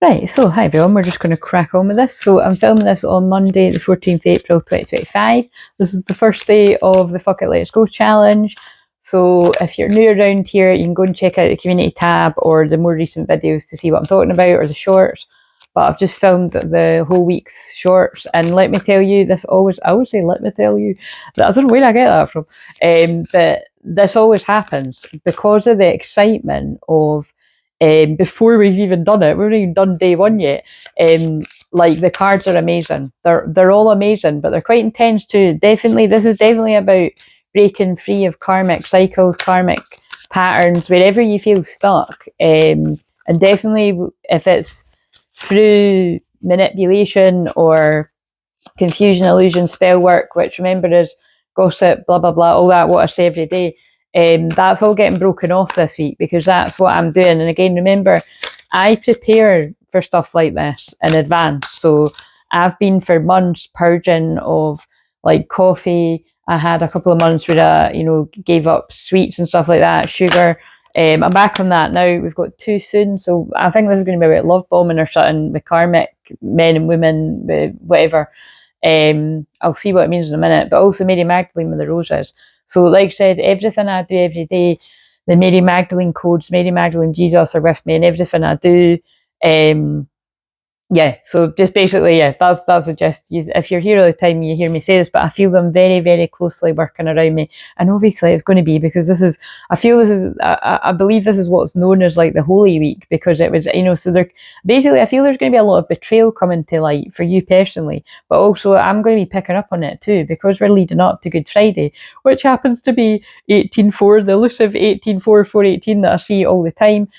Right, so hi everyone, we're just going to crack on with this. So I'm filming this on Monday, the 14th April 2025. This is the first day of the Fuck It Let's Go challenge. So if you're new around here, you can go and check out the community tab or the more recent videos to see what I'm talking about, or the shorts. But I've just filmed the whole week's shorts, and let me tell you, I always say let me tell you, I don't know where I get that from, but this always happens because of the excitement of before we've even done it. We haven't even done day one yet. Like, the cards are amazing. They're all amazing, but they're quite intense too. Definitely, this is definitely about breaking free of karmic cycles, karmic patterns, wherever you feel stuck. And definitely, if it's through manipulation or confusion, illusion, spell work, which remember is gossip, blah blah blah, all that what I say every day. That's all getting broken off this week, because that's what I'm doing. And again, remember, I prepare for stuff like this in advance. So I've been for months purging of like coffee. I had a couple of months where I, gave up sweets and stuff like that, sugar. I'm back on that now. We've got two soon, so I think this is going to be about love bombing or something with karmic men and women, whatever. I'll see what it means in a minute. But also Mary Magdalene with the roses. So like I said, everything I do every day, the Mary Magdalene codes, Mary Magdalene Jesus are with me in everything I do. Yeah, so just basically, yeah, that's a gist. If you're here all the time, you hear me say this, but I feel them very, very closely working around me. And obviously it's going to be because I believe this is what's known as like the Holy Week, because it was, so basically I feel there's going to be a lot of betrayal coming to light for you personally, but also I'm going to be picking up on it too, because we're leading up to Good Friday, which happens to be 18/4, the elusive 18/4/418 that I see all the time,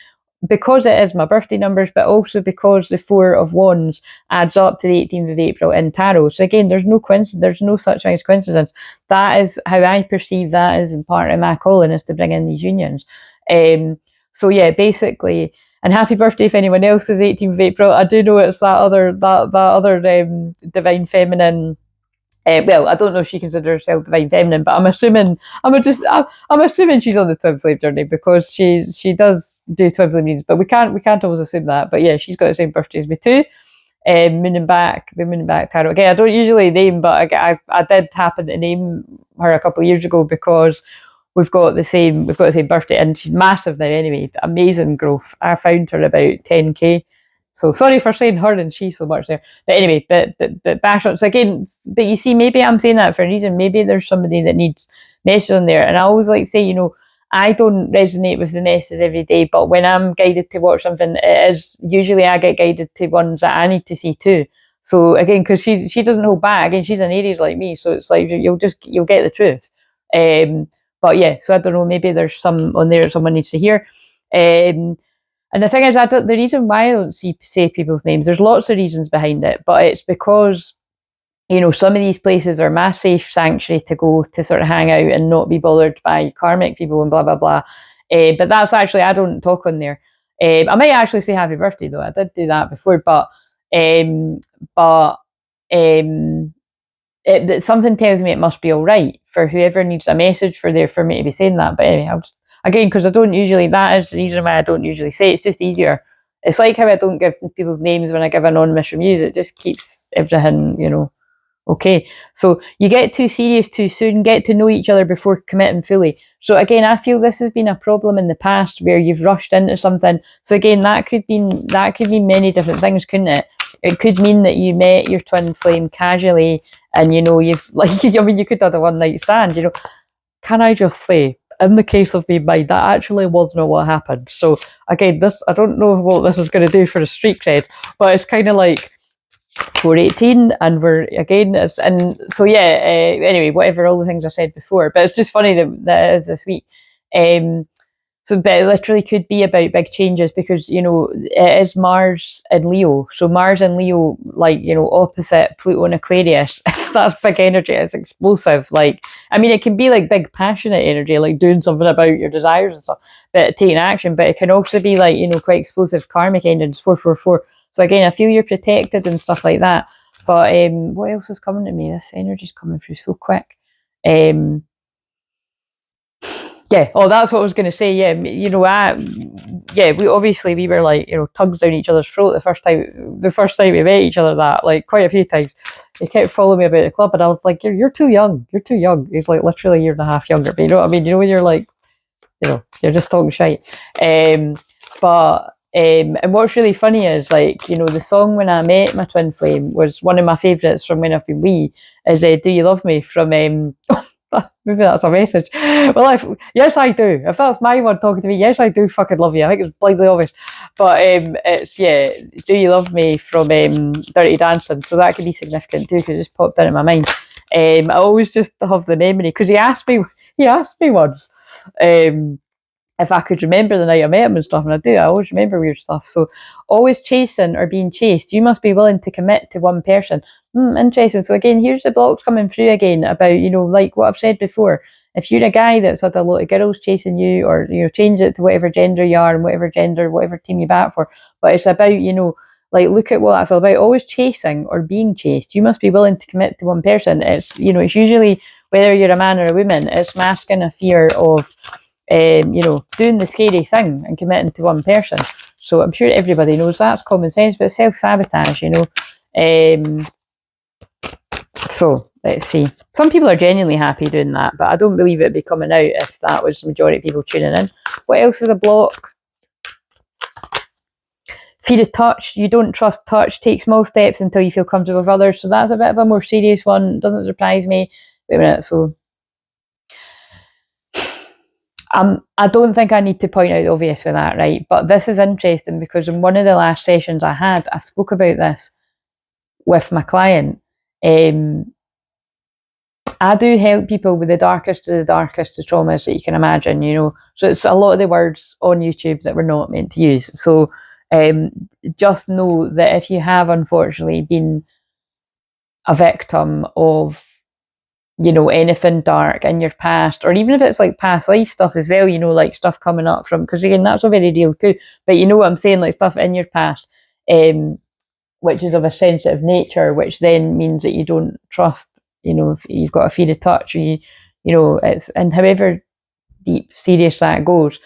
because it is my birthday numbers, but also because the Four of Wands adds up to the 18th of April in tarot. So again, there's no coincidence, there's no such thing as coincidence. That is how I perceive that as part of my calling, is to bring in these unions. So yeah, basically, and happy birthday if anyone else is 18th of April. I do know it's that other divine feminine. Well, I don't know if she considers herself divine feminine, but I'm assuming she's on the Twinflame journey, because she does do Twinflame readings, but we can't always assume that. But yeah, she's got the same birthday as me too. Moon and Back, the Moon and Back tarot. Again, I don't usually name, but I did happen to name her a couple of years ago because we've got the same birthday, and she's massive now anyway. Amazing growth. I found her about 10k. So sorry for saying her and she so much there. But anyway, but bash on. So again, but you see, maybe I'm saying that for a reason. Maybe there's somebody that needs messages on there. And I always like to say, I don't resonate with the messages every day, but when I'm guided to watch something, it is usually I get guided to ones that I need to see too. So again, because she doesn't hold back, and she's an Aries like me, so it's like you'll get the truth. But yeah, so I don't know, maybe there's some on there someone needs to hear. And the thing is, the reason why I don't say people's names, there's lots of reasons behind it, but it's because, some of these places are my safe sanctuary to go to sort of hang out and not be bothered by karmic people and blah, blah, blah. But that's actually, I don't talk on there. I might actually say happy birthday though. I did do that before, but something tells me it must be all right for whoever needs a message for me to be saying that. But anyway, again, because that is the reason why I don't usually say it. It's just easier. It's like how I don't give people's names when I give anonymous reviews. It just keeps everything, okay. So you get too serious too soon, get to know each other before committing fully. So again, I feel this has been a problem in the past where you've rushed into something. So again, that could mean many different things, couldn't it? It could mean that you met your twin flame casually, and you've you could have a one night stand. Can I just say, in the case of me mind, that actually wasn't what happened. So again, I don't know what this is going to do for the street cred, but it's kind of like 418, and anyway, whatever, all the things I said before, but it's just funny that it is this week. But it literally could be about big changes, because it is Mars in Leo. So Mars in Leo, opposite Pluto in Aquarius, that's big energy. It's explosive. It can be like big passionate energy, like doing something about your desires and stuff, but taking action. But it can also be like quite explosive karmic endings. 444. So again, I feel you're protected and stuff like that. But what else was coming to me? This energy's coming through so quick. Yeah, oh, that's what I was going to say. Yeah, you know, we were like, you know, tugs down each other's throat the first time we met each other. That like quite a few times. He kept following me about the club, and I was like, "You're too young. You're too young." He's like literally a year and a half younger. But you know what I mean? You know when you're like, you know, you're just talking shite. And what's really funny is, like, you know, the song When I Met My Twin Flame was one of my favourites from when I've been wee. Is Do You Love Me from maybe that's a message. Well, yes, I do. If that's my one talking to me, yes, I do fucking love you. I think it's blindly obvious. But it's, yeah, Do You Love Me from Dirty Dancing. So that could be significant too, because it just popped into my mind. I always just have the memory, because he asked me once if I could remember the night I met him and stuff, and I do. I always remember weird stuff. So, always chasing or being chased, you must be willing to commit to one person. Interesting. So again, here's the blocks coming through again about, you know, like what I've said before. If you're a guy that's had a lot of girls chasing you, or, you know, change it to whatever gender you are and whatever team you bat for. But it's about, you know, like, look at what that's all about. Always chasing or being chased. You must be willing to commit to one person. It's, you know, it's usually, whether you're a man or a woman, it's masking a fear of, you know, doing the scary thing and committing to one person. So I'm sure everybody knows that's common sense, but self-sabotage, you know. So let's see. Some people are genuinely happy doing that, but I don't believe it'd be coming out if that was the majority of people tuning in. What else is a block? Fear of touch. You don't trust touch. Take small steps until you feel comfortable with others. So that's a bit of a more serious one. Doesn't surprise me. Wait a minute. So I don't think I need to point out the obvious with that, right? But this is interesting, because in one of the last sessions I had, I spoke about this with my client. I do help people with the darkest of the darkest of traumas that you can imagine, you know. So it's a lot of the words on YouTube that we're not meant to use. So just know that if you have unfortunately been a victim of, you know, anything dark in your past, or even if it's like past life stuff as well, you know, like stuff coming up from, because again, that's all very real too, but you know what I'm saying, like stuff in your past, which is of a sensitive nature, which then means that you don't trust, you know, if you've got a fear of touch, or you know, it's, and however deep, serious that goes,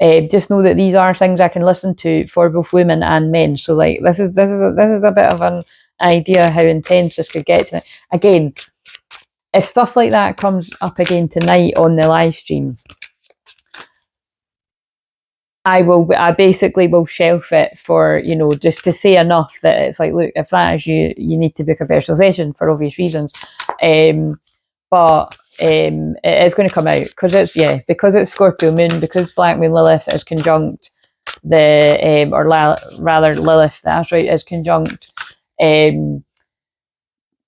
just know that these are things I can listen to for both women and men. So like, this is a bit of an idea how intense this could get. Again, if stuff like that comes up again tonight on the live stream, I basically will shelf it for, you know, just to say enough that it's like, look, if that is you, you need to book a personal session for obvious reasons. But it is going to come out, because it's Scorpio moon, because Black Moon Lilith is conjunct the, rather Lilith, the asteroid, is conjunct, you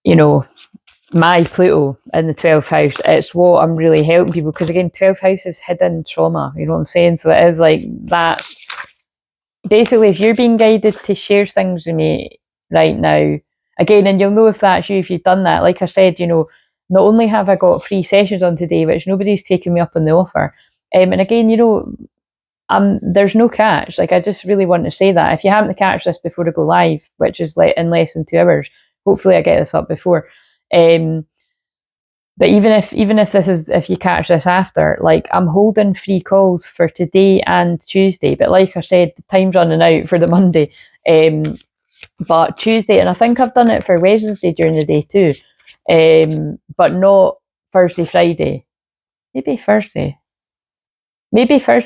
know, my Pluto in the 12th house. It's what I'm really helping people, because again, 12th house is hidden trauma, you know what I'm saying? So it is like that. Basically, if you're being guided to share things with me right now, again, and you'll know if that's you, if you've done that. Like I said, you know, not only have I got 3 sessions on today, which nobody's taken me up on the offer, and again, you know, there's no catch. Like, I just really want to say that if you happen to catch this before I go live, which is like in less than 2 hours, hopefully I get this up before. But even if this is, if you catch this after, like, I'm holding free calls for today and Tuesday. But like I said, the time's running out for the Monday. But Tuesday, and I think I've done it for Wednesday during the day too. But not Thursday, Friday. Maybe Thursday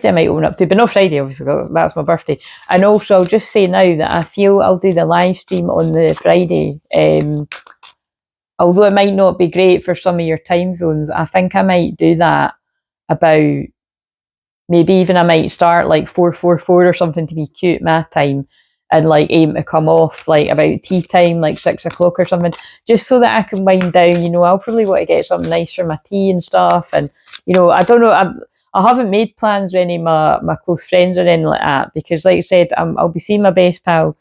I might open up to, but not Friday, obviously, because that's my birthday. And also, I'll just say now that I feel I'll do the live stream on the Friday. Although it might not be great for some of your time zones, I think I might do that about, maybe even I might start like 4:44 or something to be cute math time, and like aim to come off like about tea time, like 6 o'clock or something, just so that I can wind down. You know, I'll probably want to get something nice for my tea and stuff, and you know, I don't know, I haven't made plans with any of my close friends or anything like that, because like I said, I'll be seeing my best pal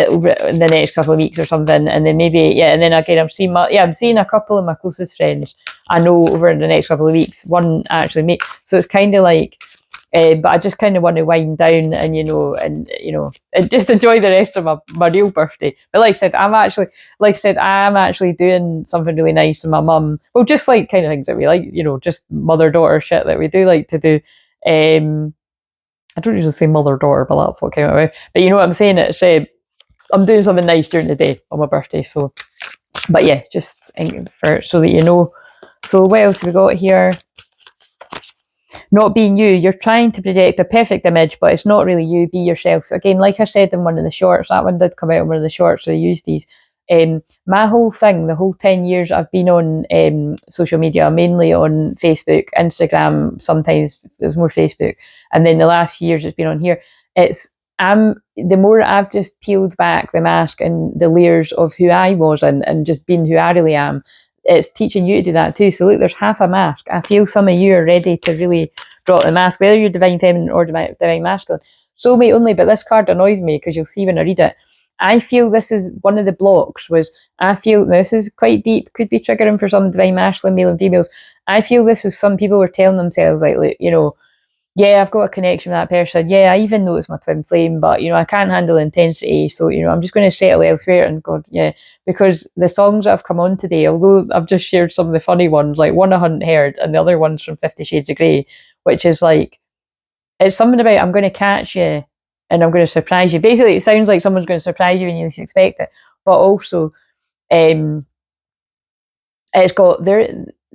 over in the next couple of weeks or something, and then maybe, and then again I'm seeing a couple of my closest friends I know over the next couple of weeks. One actually mate, so it's kind of like, But I just kind of want to wind down and, and just enjoy the rest of my real birthday. But like I said, I'm actually doing something really nice with my mum. Well, just like kind of things that we like, just mother-daughter shit that we do like to do. I don't usually say mother-daughter, but that's what came out of it. But you know what I'm saying? It's I'm doing something nice during the day on my birthday. So, but yeah, just so that you know. So what else have we got here? Not being you, you're trying to project a perfect image, but it's not really you. Be yourself. So again, like I said in one of the shorts, that one did come out in one of the shorts, so I used these. My whole thing, the whole 10 years I've been on social media, mainly on Facebook, Instagram, sometimes it was more Facebook, and then the last few years it's been on here. The more I've just peeled back the mask and the layers of who I was and just being who I really am, it's teaching you to do that too. So look, there's half a mask. I feel some of you are ready to really drop the mask, whether you're divine feminine or divine masculine. Soulmate only, but this card annoys me because you'll see when I read it. I feel this is one of the blocks I feel this is quite deep, could be triggering for some divine masculine male and females. I feel this was some people were telling themselves like, yeah, I've got a connection with that person. Yeah, I even know it's my twin flame, but I can't handle intensity. So, I'm just going to settle elsewhere. And God, yeah, because the songs that have come on today, although I've just shared some of the funny ones, like one I hadn't heard, and the other one's from 50 Shades of Grey, which is like, it's something about I'm going to catch you and I'm going to surprise you. Basically, it sounds like someone's going to surprise you when you least expect it. But also, it's got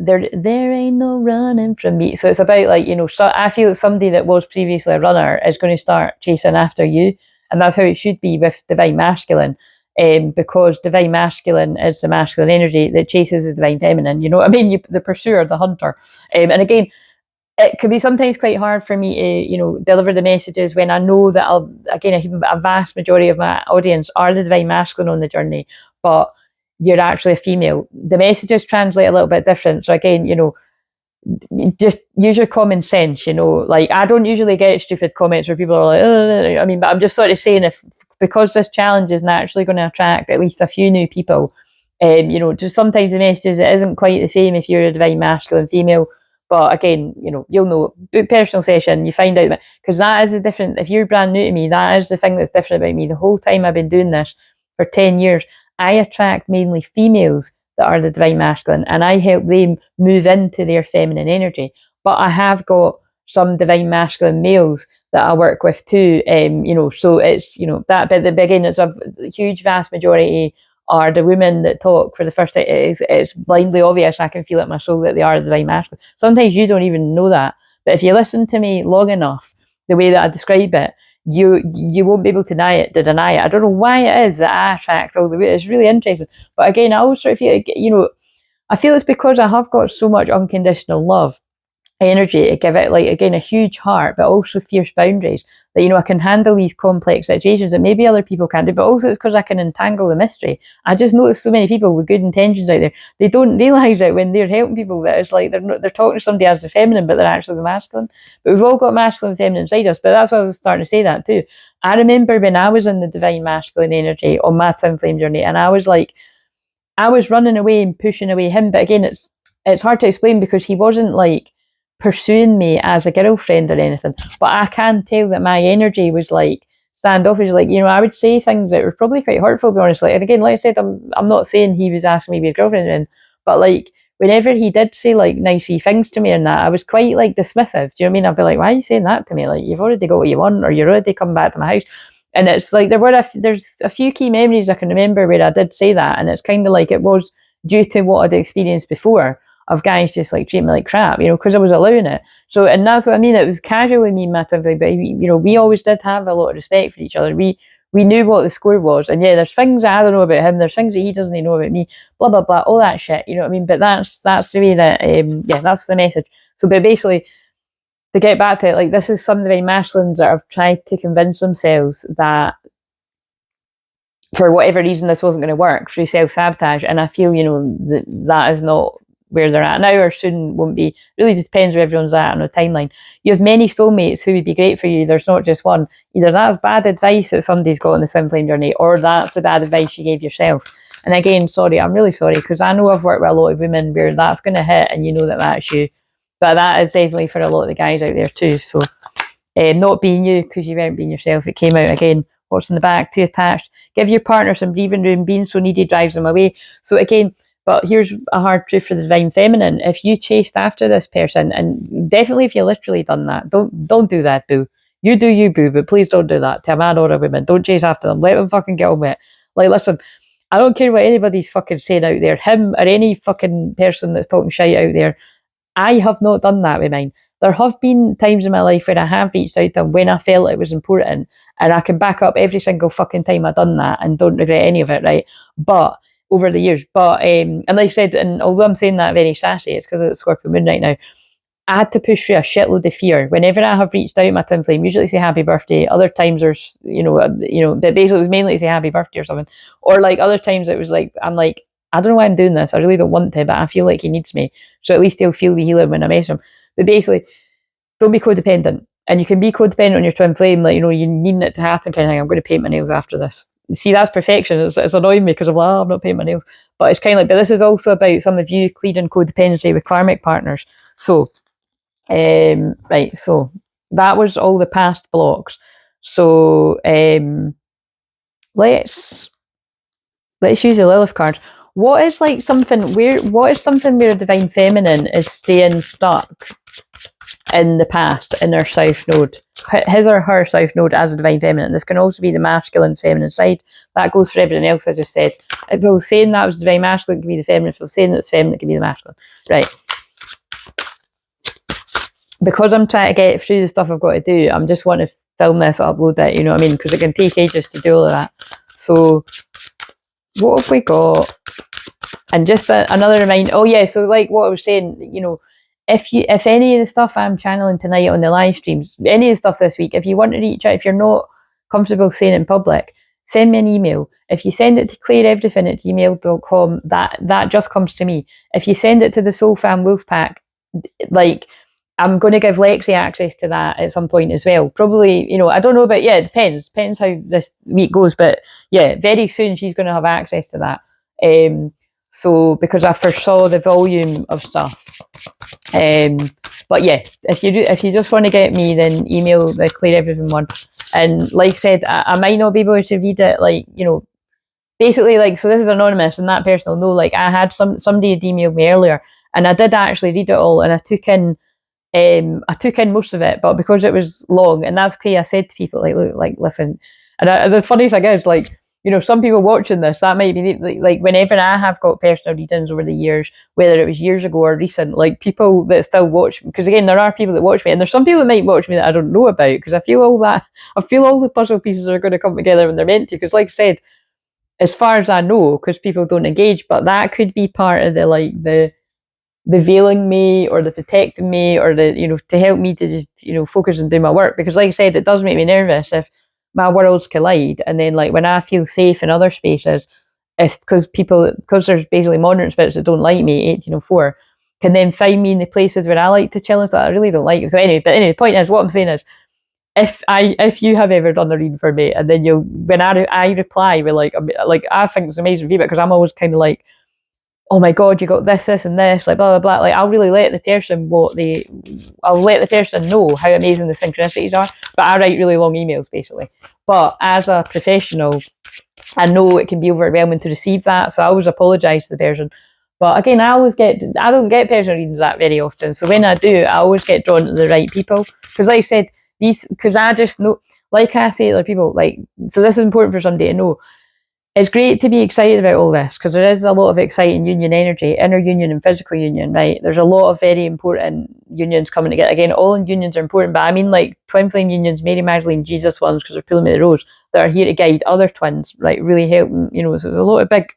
there ain't no running from me. So it's about like, so I feel somebody that was previously a runner is going to start chasing after you. And that's how it should be with divine masculine. Because divine masculine is the masculine energy that chases the divine feminine. You know what I mean? The pursuer, the hunter. And again, it can be sometimes quite hard for me to, deliver the messages when I know that a vast majority of my audience are the divine masculine on the journey, but you're actually a female. The messages translate a little bit different. So again, just use your common sense, like I don't usually get stupid comments where people are like, but I'm just sort of saying because this challenge is naturally going to attract at least a few new people, just sometimes the messages, it isn't quite the same if you're a divine masculine female. But again, you'll know, book personal session, you find out, because that is the different, if you're brand new to me, that is the thing that's different about me. The whole time I've been doing this for 10 years, I attract mainly females that are the divine masculine, and I help them move into their feminine energy. But I have got some divine masculine males that I work with too, so it's, that, but the beginning, it's a huge, vast majority are the women that talk for the first time. It's blindly obvious. I can feel it in my soul that they are the divine masculine. Sometimes you don't even know that, but if you listen to me long enough, the way that I describe it, you won't be able to deny it. I don't know why it is that I attract all the way. It's really interesting. But again, I also feel like, I feel it's because I have got so much unconditional love energy to give it, like, again, a huge heart, but also fierce boundaries, that I can handle these complex situations that maybe other people can't do. But also it's because I can entangle the mystery. I just notice so many people with good intentions out there, they don't realize it when they're helping people, that it's like they're talking to somebody as the feminine, but they're actually the masculine. But we've all got masculine and feminine inside us. But that's why I was starting to say that too. I remember when I was in the divine masculine energy on my twin flame journey, and I was running away and pushing away him. But again, it's hard to explain because he wasn't like pursuing me as a girlfriend or anything, but I can tell that my energy was like standoffish. Like, I would say things that were probably quite hurtful, to be honest. Like, and again, like I said, I'm not saying he was asking me to be his girlfriend, but like whenever he did say like nice wee things to me and that, I was quite like dismissive. Do you know what I mean? I'd be like, why are you saying that to me? Like, you've already got what you want, or you're already coming back to my house. And it's like there's a few key memories I can remember where I did say that, and it's kind of like it was due to what I'd experienced before, of guys just like treating me like crap, because I was allowing it. So, and that's what I mean. It was casually me and my twin flame, but we always did have a lot of respect for each other. We knew what the score was, and yeah, there's things that I don't know about him. There's things that he doesn't know about me. Blah blah blah, all that shit. You know what I mean? But that's the way that that's the message. So, but basically, to get back to it, like, this is some of the very masculines that have tried to convince themselves that for whatever reason this wasn't going to work through self-sabotage, and I feel that is not where they're at now, or soon won't be. Really just depends where everyone's at on a timeline. You have many soulmates who would be great for you. There's not just one. Either that's bad advice that somebody's got on the twin flame journey, or that's the bad advice you gave yourself. And again, sorry, I'm really sorry, because I know I've worked with a lot of women where that's going to hit and you know that that's you. But that is definitely for a lot of the guys out there too. So Not being you because you weren't being yourself. It came out again. What's in the back? Too attached. Give your partner some breathing room. Being so needy drives them away. So again, but here's a hard truth for the divine feminine. If you chased after this person, and definitely if you literally done that, don't do that, boo. You do you, boo, but please don't do that to a man or a woman. Don't chase after them. Let them fucking get on with it. Like, listen, I don't care what anybody's fucking saying out there, him or any fucking person that's talking shite out there. I have not done that with mine. There have been times in my life where I have reached out to them when I felt it was important, and I can back up every single fucking time I've done that and don't regret any of it, right? But over the years, and like I said, and although I'm saying that very sassy, it's because it's Scorpio Moon right now. I had to push through a shitload of fear. Whenever I have reached out to my twin flame, usually say happy birthday. Other times there's, but basically it was mainly to say happy birthday or something. Or like other times it was like, I'm like, I don't know why I'm doing this. I really don't want to, but I feel like he needs me. So at least he'll feel the healing when I mess him. But basically, don't be codependent. And you can be codependent on your twin flame, like, you needing it to happen kind of thing. I'm going to paint my nails after this. See, that's perfection. It's annoying me because I'm like, I'm not painting my nails. But it's kind of like, but this is also about some of you clearing codependency with karmic partners. So, right, so that was all the past blocks. So let's use the Lilith card. What is something where a divine feminine is staying stuck in the past in their south node, his or her south node as a divine feminine? This can also be the masculine's feminine side. That goes for everything else I just said. If I was saying that was divine masculine, it can be the feminine. If I was saying that it's feminine, it can be the masculine. Right. Because I'm trying to get through the stuff I've got to do, I'm just wanting to film this, upload it, you know what I mean? Because it can take ages to do all of that. So, what have we got? And just another reminder. Oh yeah, so like what I was saying, if any of the stuff I'm channeling tonight on the live streams, any of the stuff this week, if you want to reach out, if you're not comfortable saying it in public, send me an email. If you send it to clair-everything@gmail.com, that just comes to me. If you send it to the Soul Fam Wolfpack, I'm going to give Lexi access to that at some point as well. Probably, I don't know, but yeah, it depends. Depends how this week goes. But yeah, very soon she's going to have access to that. So because I foresaw the volume of stuff. But yeah, if you just want to get me, then email the clair-everything one. And like I said, I might not be able to read it, basically, so this is anonymous, and that person will know, I had somebody had emailed me earlier, and I did actually read it all, and I took in most of it, but because it was long, and that's okay, I said to people, look, listen, and the funny thing is, some people watching this, that might be, whenever I have got personal readings over the years, whether it was years ago or recent, people that still watch, because again, there are people that watch me, and there's some people that might watch me that I don't know about, because I feel all the puzzle pieces are going to come together when they're meant to, because like I said, as far as I know, because people don't engage, but that could be part of the veiling me or the protecting me or to help me to just focus and do my work, because like I said, it does make me nervous if my worlds collide, and then when I feel safe in other spaces, because there's basically modern spirits that don't like me, 1804, can then find me in the places where I like to chill, that I really don't like. So anyway, the point is, what I'm saying is, if you have ever done the reading for me, and then when I reply with I think it's amazing feedback, because I'm always kind of like, oh my god, you got this and this, blah blah blah. I'll really let the person know how amazing the synchronicities are. But I write really long emails basically. But as a professional, I know it can be overwhelming to receive that, so I always apologise to the person. But again, I don't get personal readings that very often. So when I do, I always get drawn to the right people. Because like I said, because I just know, like I say to other people, so this is important for somebody to know. It's great to be excited about all this, because there is a lot of exciting union energy, inner union and physical union, right? There's a lot of very important unions coming together. Again, all unions are important, but I mean twin flame unions, Mary Magdalene, Jesus ones, because they're pulling me the roads, that are here to guide other twins, really helping, so there's a lot of big,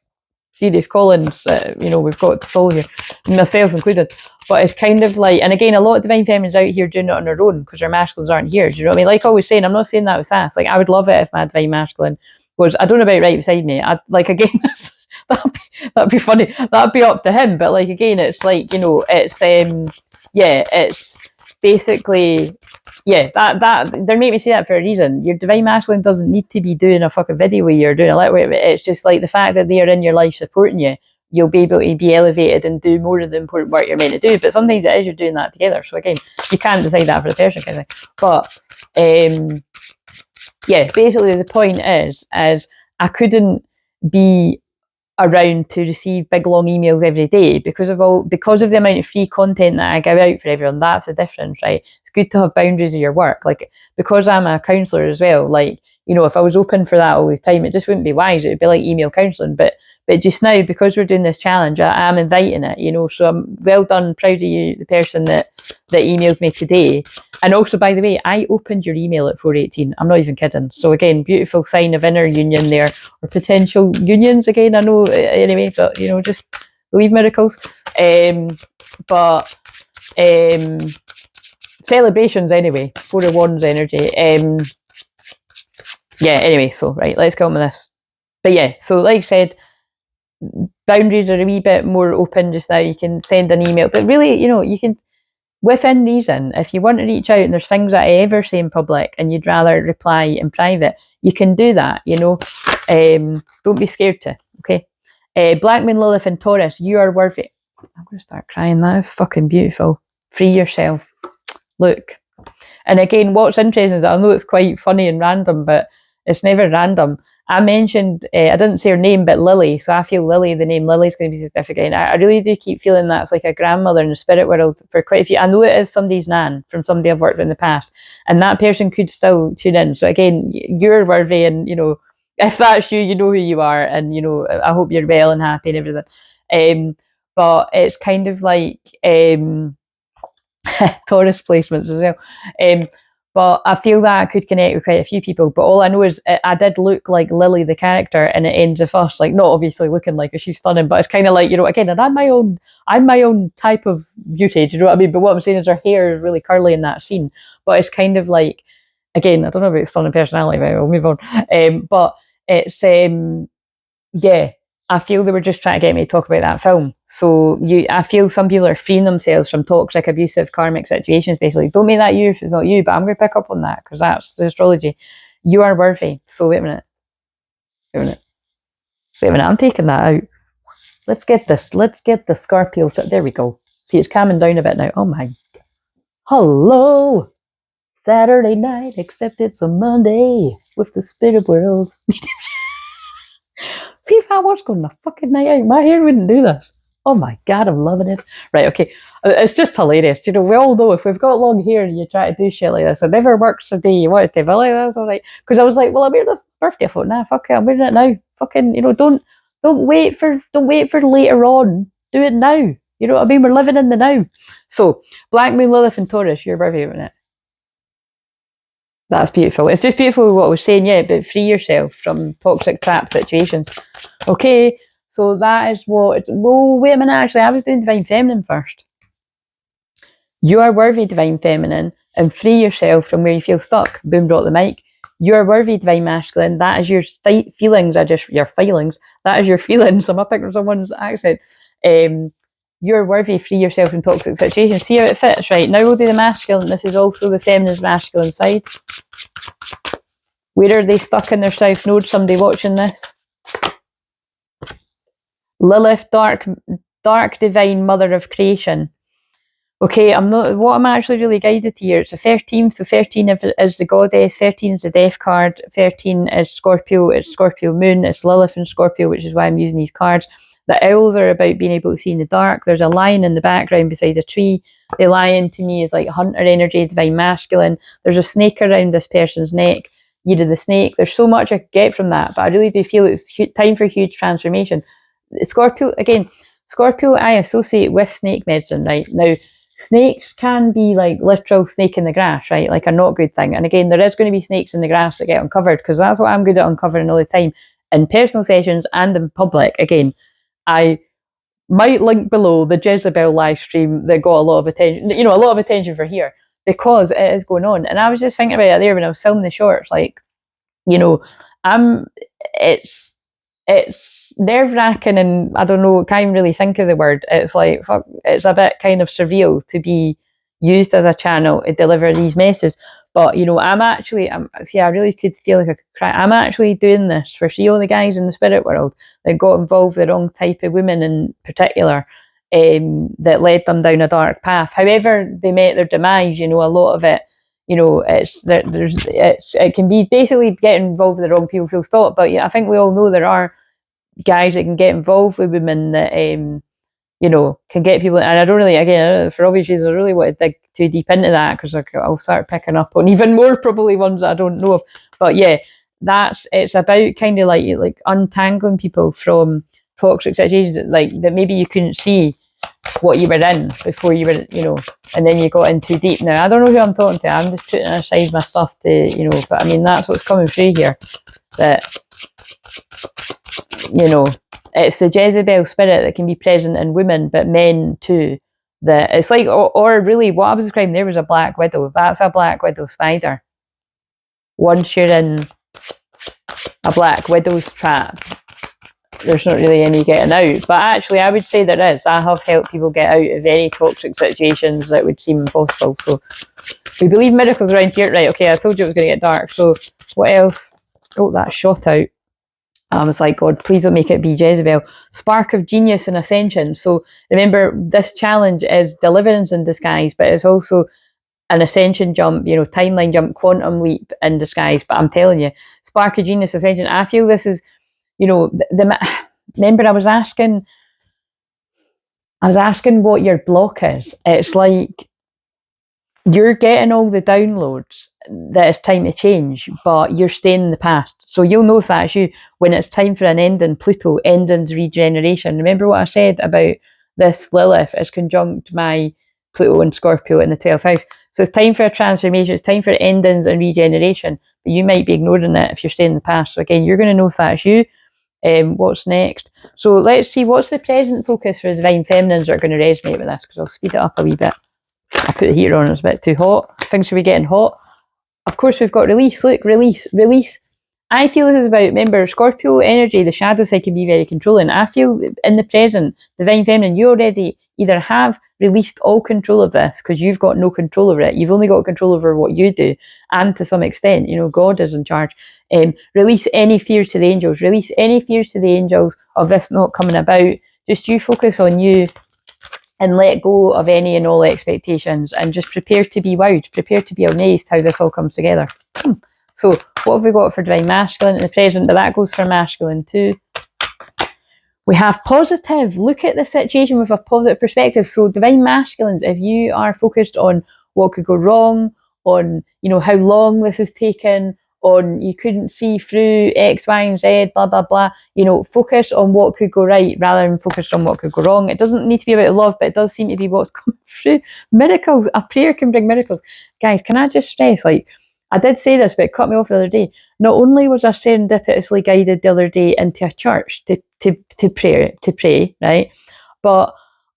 serious callings, we've got to follow here, myself included. But it's kind of and again, a lot of divine feminines out here doing it on their own, because their masculines aren't here. Do you know what I mean? Like I was saying, I'm not saying that with sass. I would love it if my divine masculine was, I don't know about right beside me. Again, that'd be funny. That'd be up to him. But again, it's it's basically, that they're making me say that for a reason. Your divine masculine doesn't need to be doing a fucking video where you're doing a little bit. It's just the fact that they are in your life supporting you you'll be able to be elevated and do more of the important work you're meant to do. But sometimes it is you're doing that together. So again, you can't decide that for the person kind of thing. But yeah, basically the point is I couldn't be around to receive big long emails every day because of the amount of free content that I give out for everyone. That's the difference, right? It's good to have boundaries of your work. Like, because I'm a counsellor as well, like, you know, if I was open for that all the time, it just wouldn't be wise. It would be like email counselling. But just now, because we're doing this challenge, I am inviting it, you know. So I'm well done, proud of you, the person that emailed me today. And also, by the way, I opened your email at 4:18. I'm not even kidding. So again, beautiful sign of inner union there, or potential unions. Again, I know anyway, but you know, just believe miracles. But celebrations anyway. 4 of Wands energy. Yeah. Anyway, so right, let's go on with this. But yeah, so like I said, boundaries are a wee bit more open just now. You can send an email, but really, you know, you can, within reason, if you want to reach out and there's things that I ever say in public and you'd rather reply in private, you can do that, you know. Don't be scared to, okay? Black Moon, Lilith and Taurus, you are worthy. I'm going to start crying. That is fucking beautiful. Free yourself. Look. And again, what's interesting is that I know it's quite funny and random, but it's never random. I mentioned, I didn't say her name, but Lily. So I feel Lily, the name Lily is going to be significant. I really do keep feeling that's like a grandmother in the spirit world for quite a few. I know it is somebody's nan from somebody I've worked with in the past, and that person could still tune in. So again, you're worthy, and you know, if that's you, you know who you are, and you know, I hope you're well and happy and everything. But it's kind of like Taurus placements as well. But I feel that I could connect with quite a few people. But all I know is I did look like Lily, the character, and it ends with us. Like, not obviously looking like her, she's stunning, but it's kind of like, you know, again, and I'm my own type of beauty, do you know what I mean? But what I'm saying is her hair is really curly in that scene. But it's kind of like, again, I don't know about stunning personality, but we'll move on. But it's, yeah, I feel they were just trying to get me to talk about that film. So I feel some people are freeing themselves from toxic, abusive, karmic situations, basically. Don't make that you if it's not you, but I'm going to pick up on that because that's the astrology. You are worthy. So wait a minute. I'm taking that out. Let's get the Scorpio. So there we go. See, it's calming down a bit now. Oh my. Hello. Saturday night, except it's a Monday with the spirit world. See, if I was going a fucking night out, my hair wouldn't do this. Oh my God, I'm loving it. Right, okay. It's just hilarious. You know, we all know if we've got long hair and you try to do shit like this, it never works a day you want to. But like, that's all right. Because I was like, well, I'm wearing this birthday. I thought, nah, fuck it, I'm wearing it now. Fucking, you know, don't wait for later on. Do it now. You know what I mean? We're living in the now. So, Black Moon, Lilith and Taurus, your birthday, isn't it? That's beautiful. It's just beautiful what I was saying, yeah, but free yourself from toxic trap situations. Okay, so that is what... Whoa, wait a minute, actually, I was doing Divine Feminine first. You are worthy, Divine Feminine, and free yourself from where you feel stuck. Boom, drop the mic. You are worthy, Divine Masculine. That is your feelings, are just your feelings. That is your feelings. I'm picking up someone's accent. You're worthy, free yourself from toxic situations. See how it fits, right? Now we'll do the masculine. This is also the feminine masculine side. Where are they stuck in their south node? Somebody watching this? Lilith, dark divine mother of creation. Okay, what I'm actually really guided to here, it's a 13, so 13 is the goddess, 13 is the death card, 13 is Scorpio, it's Scorpio moon, it's Lilith and Scorpio, which is why I'm using these cards. The owls are about being able to see in the dark. There's a lion in the background beside a tree. The lion to me is like hunter energy, divine masculine. There's a snake around this person's neck. Year of the snake. There's so much I could get from that, but I really do feel it's time for huge transformation. Scorpio, again, Scorpio I associate with snake medicine, right? Now, snakes can be like literal snake in the grass, right? Like a not good thing. And again, there is going to be snakes in the grass that get uncovered because that's what I'm good at uncovering all the time in personal sessions and in public. Again, I might link below the Jezebel live stream that got a lot of attention, you know, a lot of attention for here because it is going on. And I was just thinking about it there when I was filming the shorts, like, you know, it's nerve-wracking and I don't know, can't even really think of the word. It's like, fuck, it's a bit kind of surreal to be used as a channel to deliver these messages. But, you know, see, I really could feel like I could cry. I'm actually doing this for, see, all the guys in the spirit world that got involved with the wrong type of women in particular, that led them down a dark path. However they met their demise, you know, a lot of it, you know, it can be basically getting involved with the wrong people, full stop. But yeah, I think we all know there are guys that can get involved with women that, you know, can get people. And I don't really, again, for obvious reasons, I really want to dig too deep into that, because I'll start picking up on even more probably ones that I don't know of. But yeah, it's about kind of like untangling people from toxic situations, like that maybe you couldn't see what you were in before you were, you know, and then you got in too deep. Now, I don't know who I'm talking to. I'm just putting aside my stuff to, you know, but I mean, that's what's coming through here. That, you know, it's the Jezebel spirit that can be present in women, but men too. That it's like, or really, what I was describing there was a black widow. That's a black widow spider. Once you're in a black widow's trap, there's not really any getting out. But actually, I would say there is. I have helped people get out of any toxic situations that would seem impossible. So we believe miracles around here. Right, okay, I told you it was going to get dark. So what else? Oh, that shot out. I was like, God, please don't make it be Jezebel. Spark of genius and ascension. So remember, this challenge is deliverance in disguise, but it's also an ascension jump, you know, timeline jump, quantum leap in disguise. But I'm telling you, spark of genius, ascension. I feel this is, you know, remember I was asking what your block is. It's like you're getting all the downloads that it's time to change, but you're staying in the past. So you'll know if that's you when it's time for an ending. Pluto, endings, regeneration. Remember what I said about this Lilith is conjunct my Pluto and Scorpio in the 12th house. So it's time for a transformation. It's time for endings and regeneration. But you might be ignoring it if you're staying in the past. So again, you're going to know if that's you. What's next? So let's see, what's the present focus for divine feminines that are going to resonate with this? Because I'll speed it up a wee bit. I put the heater on, it's a bit too hot. Things should be getting hot. Of course, we've got release. Look, release. I feel this is about, remember, Scorpio energy, the shadow side can be very controlling. I feel in the present, divine feminine, you already either have released all control of this because you've got no control over it. You've only got control over what you do. And to some extent, you know, God is in charge. Release any fears to the angels. Release any fears to the angels of this not coming about. Just you focus on you and let go of any and all expectations and just prepare to be wowed. Prepare to be amazed how this all comes together. So what have we got for divine masculine in the present? But that goes for masculine too. We have positive. Look at the situation with a positive perspective. So divine masculines, if you are focused on what could go wrong, on, you know, how long this has taken, on you couldn't see through X, Y, and Z, blah, blah, blah, you know, focus on what could go right rather than focus on what could go wrong. It doesn't need to be about love, but it does seem to be what's coming through. Miracles. A prayer can bring miracles. Guys, can I just stress, like, I did say this, but it cut me off the other day. Not only was I serendipitously guided the other day into a church to pray, right? But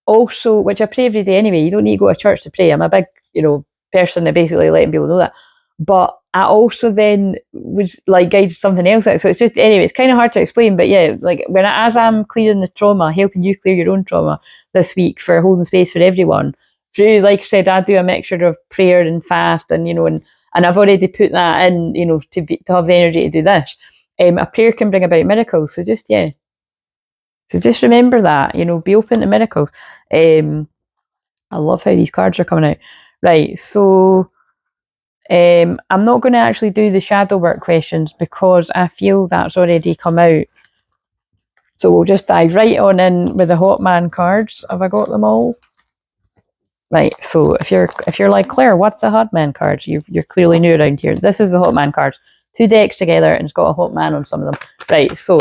also, which I pray every day anyway. You don't need to go to church to pray. I'm a big, you know, person that basically letting people know that. But I also then was like guided something else out. So it's just, anyway, it's kind of hard to explain. But yeah, like as I'm clearing the trauma, helping you clear your own trauma this week for holding space for everyone. Through, like I said, I do a mixture of prayer and fast, and, you know, and I've already put that in, you know, to have the energy to do this. A prayer can bring about miracles. So just, yeah. So just remember that, you know, be open to miracles. I love how these cards are coming out. Right, so I'm not going to actually do the shadow work questions because I feel that's already come out. So we'll just dive right on in with the hot man cards. Have I got them all? Right, so if you're like, Claire, what's the hot man cards? You're clearly new around here. This is the hot man cards. 2 decks together and it's got a hot man on some of them. Right, so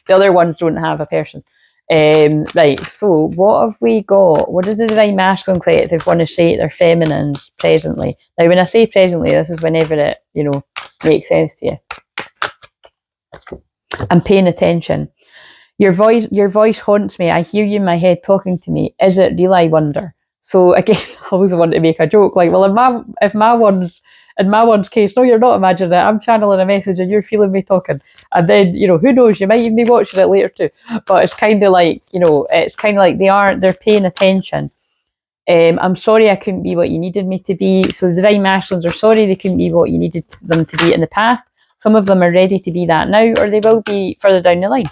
the other ones don't have a person. Right, so what have we got? What does the divine masculine collective want to say to their feminines presently? Now, when I say presently, this is whenever it, you know, makes sense to you. I'm paying attention. Your voice haunts me. I hear you in my head talking to me. Is it real, I wonder? So again, I always want to make a joke, like, well, in my one's case, no, you're not imagining it. I'm channeling a message and you're feeling me talking. And then, you know, who knows, you might even be watching it later too. But it's kind of like, you know, it's kind of like they're paying attention. I'm sorry I couldn't be what you needed me to be. So the Divine Masculines are sorry they couldn't be what you needed them to be in the past. Some of them are ready to be that now, or they will be further down the line.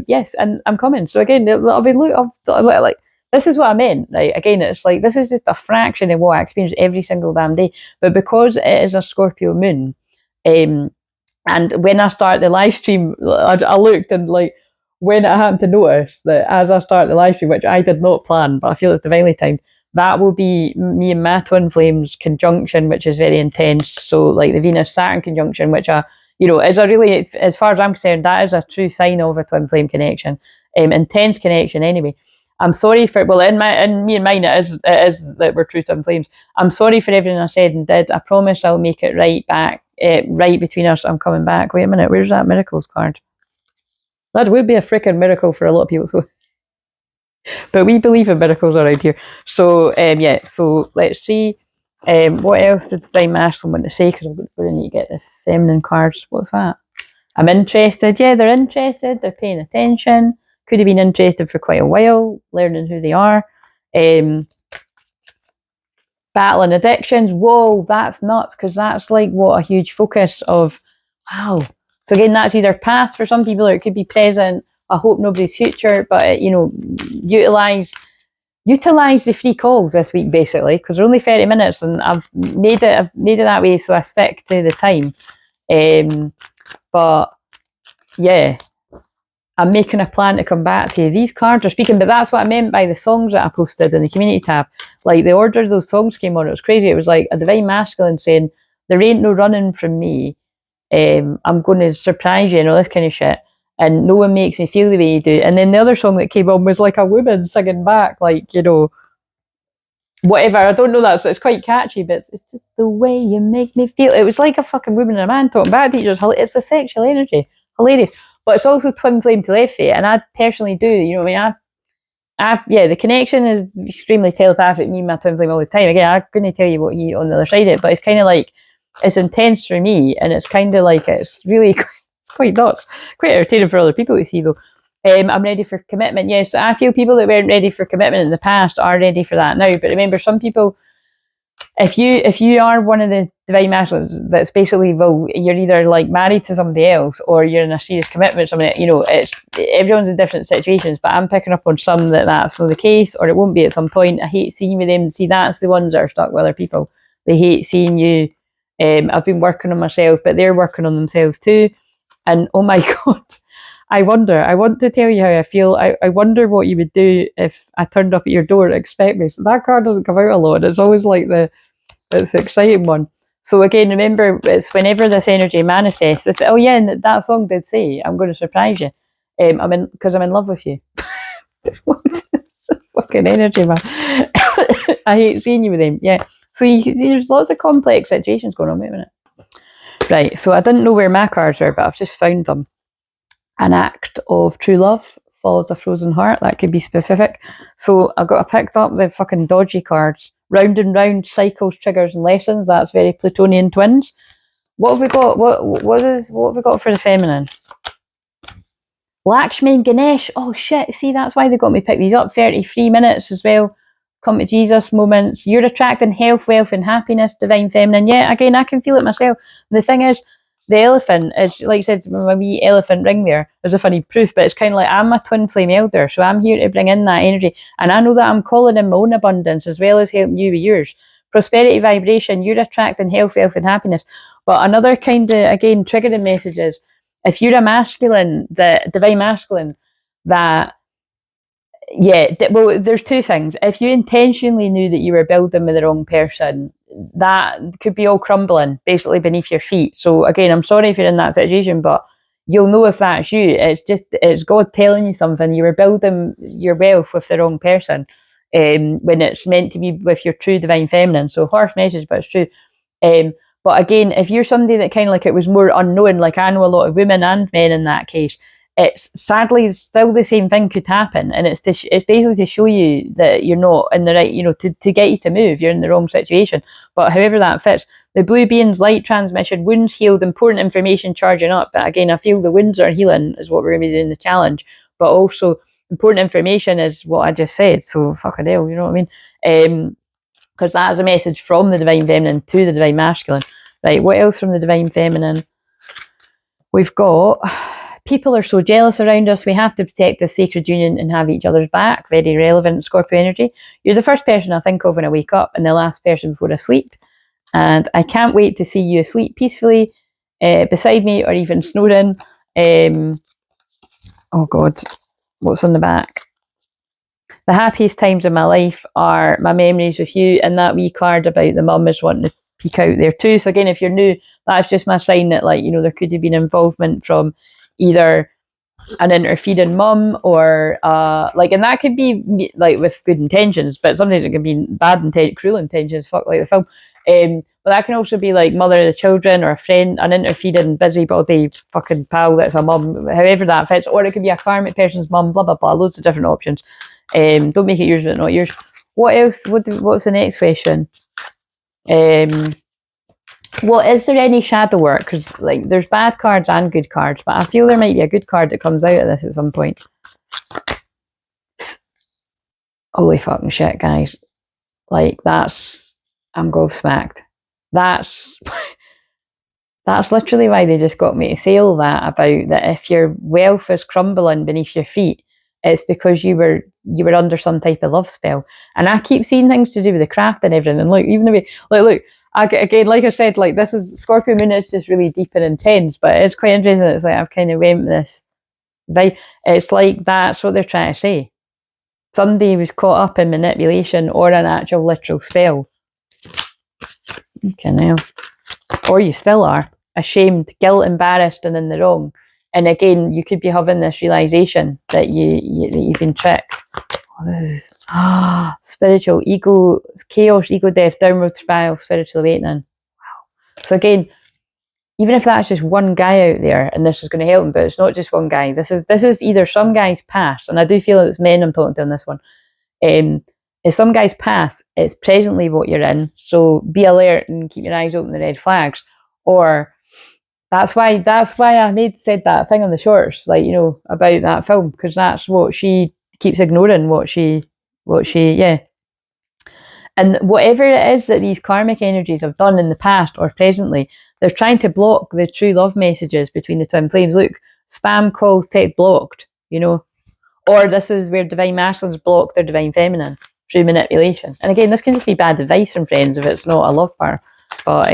Yes, and I'm coming. So again, I'll be like, this is what I meant. Right? Again, it's like, this is just a fraction of what I experience every single damn day. But because it is a Scorpio moon, and when I start the live stream, I looked and like, when I happened to notice that as I start the live stream, which I did not plan, but I feel it's divinely timed, that will be me and my twin flames conjunction, which is very intense. So like the Venus-Saturn conjunction, which is a really, as far as I'm concerned, that is a true sign of a twin flame connection. Intense connection anyway. I'm sorry for, well, in me and mine, it is that we're true twin flames. I'm sorry for everything I said and did. I promise I'll make it right back, right between us. I'm coming back. Wait a minute, where's that miracles card? That would be a freaking miracle for a lot of people. So, but we believe in miracles around here. So so let's see. What else did Divine Masculine want to say? Because I'm going to need to get the feminine cards. What's that? I'm interested. Yeah, they're interested. They're paying attention. Could have been interested for quite a while, learning who they are. Battling addictions. Whoa, that's nuts, because that's like what a huge focus of. Wow. So again, that's either past for some people, or it could be present. I hope nobody's future, but utilize the free calls this week, basically, because they're only 30 minutes, and I've made it that way so I stick to the time. But yeah, I'm making a plan to come back to you. These cards are speaking, but that's what I meant by the songs that I posted in the community tab. Like the order those songs came on, it was crazy. It was like a Divine Masculine saying, "There ain't no running from me. I'm going to surprise you," and all this kind of shit. And no one makes me feel the way you do. And then the other song that came on was like a woman singing back, like, whatever. I don't know that, so it's quite catchy, but it's just the way you make me feel. It was like a fucking woman and a man talking back to each other. It's the sexual energy. Hilarious. But it's also twin flame telepathy, and I personally do, the connection is extremely telepathic, me and my twin flame all the time. Again, I'm going to tell you what he on the other side of it, but it's kind of like, it's intense for me, and it's kind of like, it's really, it's quite nuts. Quite entertaining for other people to see, though. I'm ready for commitment. Yes, I feel people that weren't ready for commitment in the past are ready for that now. But remember, some people, if you are one of the Divine Masculines, that's basically, well, you're either like married to somebody else, or you're in a serious commitment with somebody. It's everyone's in different situations. But I'm picking up on some that's not the case, or it won't be at some point. I hate seeing you with them. See, that's the ones that are stuck with other people. They hate seeing you. I've been working on myself, but they're working on themselves too. And oh my God, I want to tell you how I feel. I wonder what you would do if I turned up at your door and expect me. So that card doesn't come out a lot. It's always like it's the exciting one. So again, remember, it's whenever this energy manifests, it's, oh yeah, and that song did say, I'm going to surprise you. Because I'm in love with you. Fucking energy, man. I hate seeing you with him. Yeah. So there's lots of complex situations going on. Wait a minute. Right, so I didn't know where my cards were, but I've just found them. An act of true love follows a frozen heart. That could be specific. So I picked up the fucking dodgy cards. Round and round, cycles, triggers, and lessons. That's very Plutonian twins. What have we got? What have we got for the feminine? Lakshmi and Ganesh. Oh shit! See, that's why they got me pick these up. 33 minutes as well. Come to Jesus moments. You're attracting health, wealth, and happiness. Divine feminine. Yeah, again, I can feel it myself. And the thing is, the elephant is, like I said, my wee elephant ring there is a funny proof, but it's kind of like, I'm a twin flame elder, so I'm here to bring in that energy, and I know that I'm calling in my own abundance as well as helping you with yours. Prosperity vibration, you're attracting health, wealth, and happiness. But another kind of, again, triggering message is, if you're a masculine, the divine masculine, that, yeah, well, there's two things. If you intentionally knew that you were building with the wrong person, that could be all crumbling basically beneath your feet. So again, I'm sorry if you're in that situation, but you'll know if that's you. It's God telling you something. You were building your wealth with the wrong person, when it's meant to be with your true divine feminine. So harsh message, but it's true. But again, if you're somebody that kind of like, it was more unknown, like I know a lot of women and men in that case, it's sadly still the same thing could happen, and it's basically to show you that you're not in the right, to get you to move. You're in the wrong situation. But however that fits, the blue beings, light transmission, wounds healed, important information charging up. But again, I feel the wounds are healing is what we're going to be doing the challenge. But also important information is what I just said. So fucking hell, you know what I mean? Because that is a message from the Divine Feminine to the Divine Masculine. Right, what else from the Divine Feminine? We've got, people are so jealous around us, we have to protect the sacred union and have each other's back. Very relevant Scorpio energy. You're the first person I think of when I wake up and the last person before I sleep. And I can't wait to see you asleep peacefully beside me or even snoring. Oh God, what's on the back? The happiest times of my life are my memories with you, and that wee card about the mum is wanting to peek out there too. So again, if you're new, that's just my sign that, like, you know, there could have been involvement from either an interfering mum or like, and that could be like with good intentions, but sometimes it can be bad intent, cruel intentions, fuck, like the film. But that can also be like mother of the children or a friend, an interfering busybody fucking pal that's a mum, however that fits, or it could be a karmic person's mum, blah blah blah, loads of different options. Don't make it yours but not yours. What else? What's the next question? Well, is there any shadow work? Because like there's bad cards and good cards, but I feel there might be a good card that comes out of this at some point. Holy fucking shit, guys. Like I'm gobsmacked. That's literally why they just got me to say all that about that if your wealth is crumbling beneath your feet, it's because you were under some type of love spell. And I keep seeing things to do with the craft and everything. And like, even if look, again, like I said, like this is Scorpio moon is just really deep and intense, but it's quite interesting. It's like I've kind of went with this vibe. It's like that's what they're trying to say. Somebody was caught up in manipulation or an actual literal spell. Okay, now. Or you still are ashamed, guilt, embarrassed, and in the wrong. And again, you could be having this realization that you've been tricked. Oh, this is spiritual ego, chaos, ego death, downward spiral, spiritual awakening. Wow. So again, even if that's just one guy out there, and this is going to help him, but it's not just one guy. This is either some guy's past, and I do feel it's men I'm talking to on this one. If some guy's past, it's presently what you're in. So be alert and keep your eyes open to red flags. Or that's why I said that thing on the shorts, like, you know, about that film, because that's what she keeps ignoring, what she yeah. And whatever it is that these karmic energies have done in the past or presently, they're trying to block the true love messages between the twin flames. Look, spam calls, text blocked, you know. Or this is where divine masculines block their divine feminine through manipulation. And again, this can just be bad advice from friends if it's not a love part. But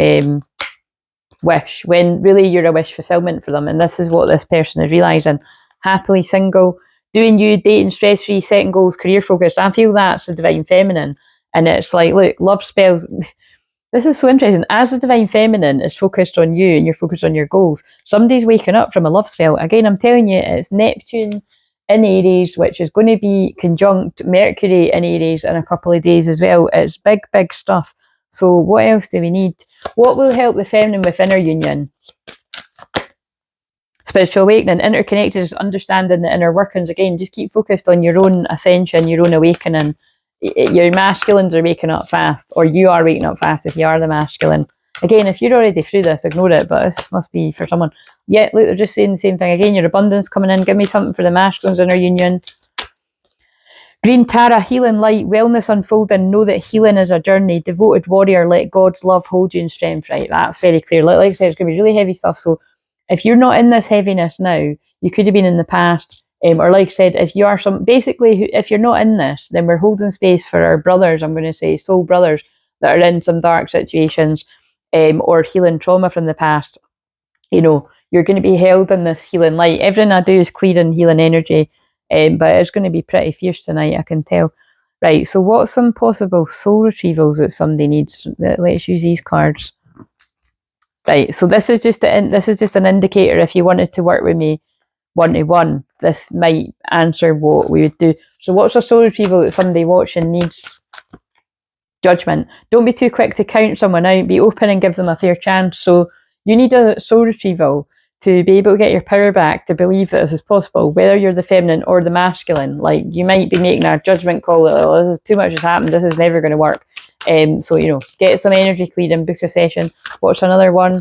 wish, when really you're a wish fulfillment for them. And this is what this person is realising. Happily single, doing you, dating, stress-free, setting goals, career focused. I feel that's the divine feminine. And it's like, look, love spells. This is so interesting. As the divine feminine is focused on you and you're focused on your goals, somebody's waking up from a love spell. Again, I'm telling you, it's Neptune in Aries, which is going to be conjunct Mercury in Aries in a couple of days as well. It's big, big stuff. So what else do we need? What will help the feminine with inner union? Spiritual awakening, interconnected, understanding the inner workings. Again, just keep focused on your own ascension, your own awakening. Your masculines are waking up fast, or you are waking up fast if you are the masculine. Again, if you're already through this, ignore it, but this must be for someone. Yeah, look, they're just saying the same thing. Again, your abundance coming in. Give me something for the masculines inner union. Green Tara, healing light, wellness unfolding. Know that healing is a journey. Devoted warrior, let God's love hold you in strength. Right, that's very clear. Like I said, it's going to be really heavy stuff. So if you're not in this heaviness now, you could have been in the past. Or like I said, if you are basically, if you're not in this, then we're holding space for our brothers, I'm going to say soul brothers that are in some dark situations, or healing trauma from the past. You know, you're going to be held in this healing light. Everything I do is clearing healing energy, but it's going to be pretty fierce tonight, I can tell. Right, so what's some possible soul retrievals that somebody needs? Let's use these cards. Right, so this is just an indicator. If you wanted to work with me one-to-one, this might answer what we would do. So what's a soul retrieval that somebody watching needs? Judgment. Don't be too quick to count someone out. Be open and give them a fair chance. So you need a soul retrieval to be able to get your power back, to believe that this is possible, whether you're the feminine or the masculine. Like, you might be making a judgment call that, oh, this is too much has happened, this is never going to work. So, you know, get some energy cleared and book a session. Watch another one.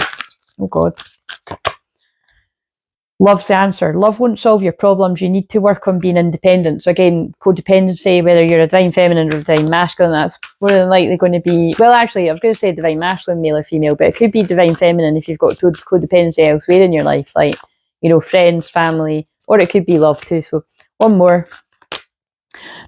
Oh God. Love's the answer. Love won't solve your problems. You need to work on being independent. So again, codependency, whether you're a divine feminine or a divine masculine, that's more than likely going to be, well, actually, I was going to say divine masculine, male or female, but it could be divine feminine if you've got codependency elsewhere in your life, like, you know, friends, family, or it could be love too. So one more.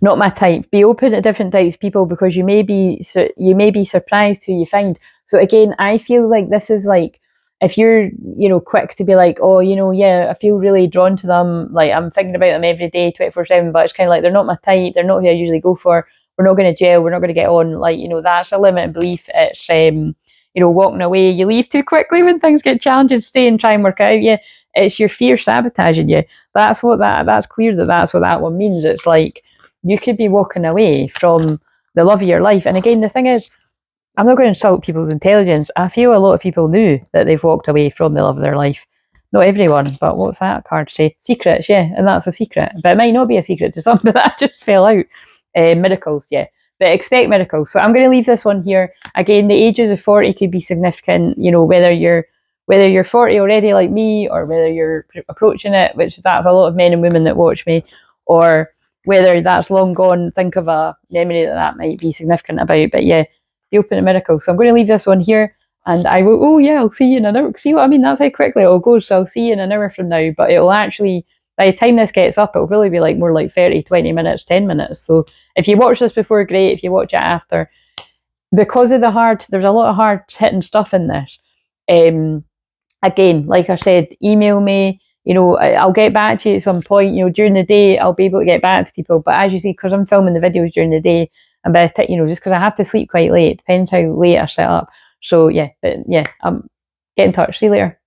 Not my type. Be open to different types of people, because you may be surprised who you find. So again, I feel like this is like, if you're, you know, quick to be like, oh, you know, yeah, I feel really drawn to them, like I'm thinking about them every day, 24/7, but it's kind of like they're not my type, they're not who I usually go for, we're not going to gel, we're not going to get on, like, you know, that's a limiting belief. It's you know, walking away, you leave too quickly when things get challenging, stay and try and work out. Yeah, it's your fear sabotaging you. That's clear that's what that one means. It's like you could be walking away from the love of your life. And again, the thing is, I'm not going to insult people's intelligence. I feel a lot of people knew that they've walked away from the love of their life. Not everyone, but what's that card say? Secrets, yeah, and that's a secret. But it might not be a secret to some, but that just fell out. Miracles, yeah. But expect miracles. So I'm going to leave this one here. Again, the ages of 40 could be significant, you know, whether you're 40 already like me, or whether you're approaching it, which that's a lot of men and women that watch me, or whether that's long gone. Think of a memory that might be significant about. But yeah, the open to miracles. So I'm going to leave this one here, and I will, oh yeah, I'll see you in an hour. See what I mean? That's how quickly it'll go. So I'll see you in an hour from now, but it'll actually, by the time this gets up, it'll really be like more like 30, 20 minutes, 10 minutes. So if you watch this before, great. If you watch it after, because of there's a lot of hard hitting stuff in this. Again, like I said, email me, you know, I'll get back to you at some point, you know, during the day, I'll be able to get back to people. But as you see, because I'm filming the videos during the day, and by the time, you know, just because I have to sleep quite late, depends how late I set up. So yeah, but yeah, get in touch. See you later.